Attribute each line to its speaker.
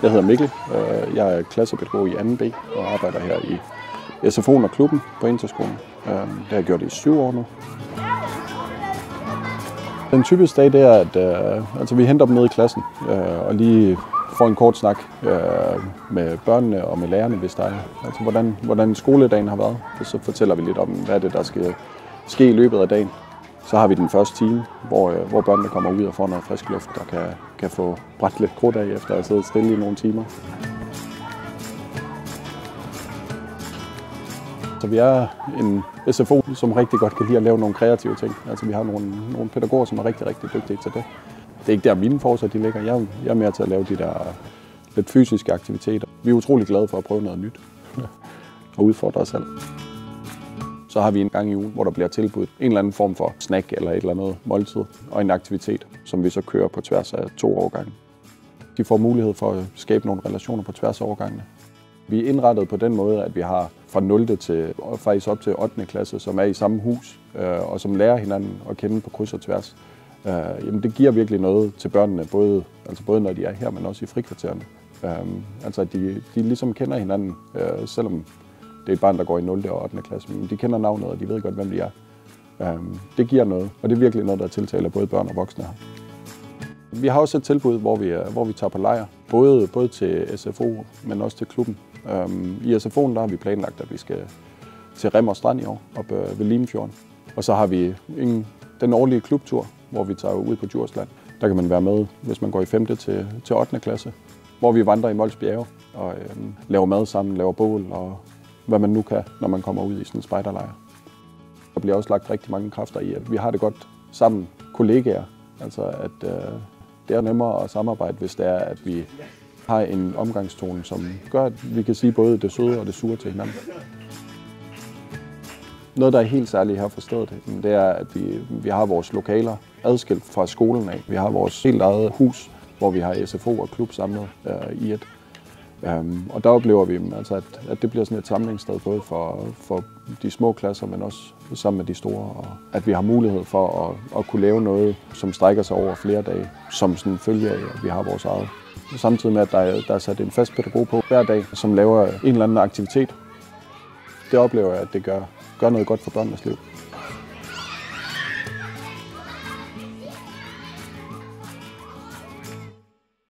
Speaker 1: Jeg hedder Mikkel. Jeg er klassepædagog i 2B og arbejder her i SFO'en og klubben på Interskolen. Det har jeg gjort i 7 år nu. Den typiske dag det er, at vi henter dem ned i klassen og lige får en kort snak med børnene og med lærerne, hvis der er. Altså hvordan skoledagen har været. Og så fortæller vi lidt om, hvad det der skal ske i løbet af dagen. Så har vi den første time, hvor børnene kommer ud og får noget frisk luft og kan få brændt lidt krudt af efter at have siddet stille i nogle timer. Så vi er en SFO, som rigtig godt kan lide at lave nogle kreative ting. Altså vi har nogle pædagoger, som er rigtig, rigtig dygtige til det. Det er ikke der mine forsøg de ligger. Jeg er mere til at lave de der lidt fysiske aktiviteter. Vi er utrolig glade for at prøve noget nyt og udfordre os selv. Så har vi en gang i ugen, hvor der bliver tilbudt en eller anden form for snack eller et eller andet måltid og en aktivitet, som vi så kører på tværs af 2 årgange. De får mulighed for at skabe nogle relationer på tværs af årgangene. Vi er indrettet på den måde, at vi har fra 0. til faktisk op til 8. klasse, som er i samme hus og som lærer hinanden at kende på kryds og tværs. Jamen det giver virkelig noget til børnene, både når de er her, men også i frikvartererne. Altså at de ligesom kender hinanden, selvom det er et barn, der går i 0. og 8. klasse, men de kender navnet, og de ved godt, hvem de er. Det giver noget, og det er virkelig noget, der tiltaler både børn og voksne her. Vi har også et tilbud, hvor vi tager på lejr, både til SFO, men også til klubben. I SFO'en der har vi planlagt, at vi skal til Rimmer Strand i år, oppe ved Limfjorden. Og så har vi den årlige klubtur, hvor vi tager ud på Djursland. Der kan man være med, hvis man går i 5. til 8. klasse, hvor vi vandrer i Mols Bjerge og laver mad sammen, laver bål og hvad man nu kan, når man kommer ud i sådan en spejderlejr. Der bliver også lagt rigtig mange kræfter i, at vi har det godt sammen, kollegaer. Altså at det er nemmere at samarbejde, hvis det er, at vi har en omgangstone, som gør, at vi kan sige både det søde og det sure til hinanden. Noget, der er helt særligt her for stedet, det er, at vi har vores lokaler adskilt fra skolen af. Vi har vores helt eget hus, hvor vi har SFO og klub samlet i et. Og der oplever vi, altså, at det bliver sådan et samlingssted både for de små klasser, men også sammen med de store. Og at vi har mulighed for at kunne lave noget, som strækker sig over flere dage, som sådan følge af, at vi har vores eget. Samtidig med, at der er sat en fast pædagog på hver dag, som laver en eller anden aktivitet. Det oplever jeg, at det gør noget godt for børnenes liv.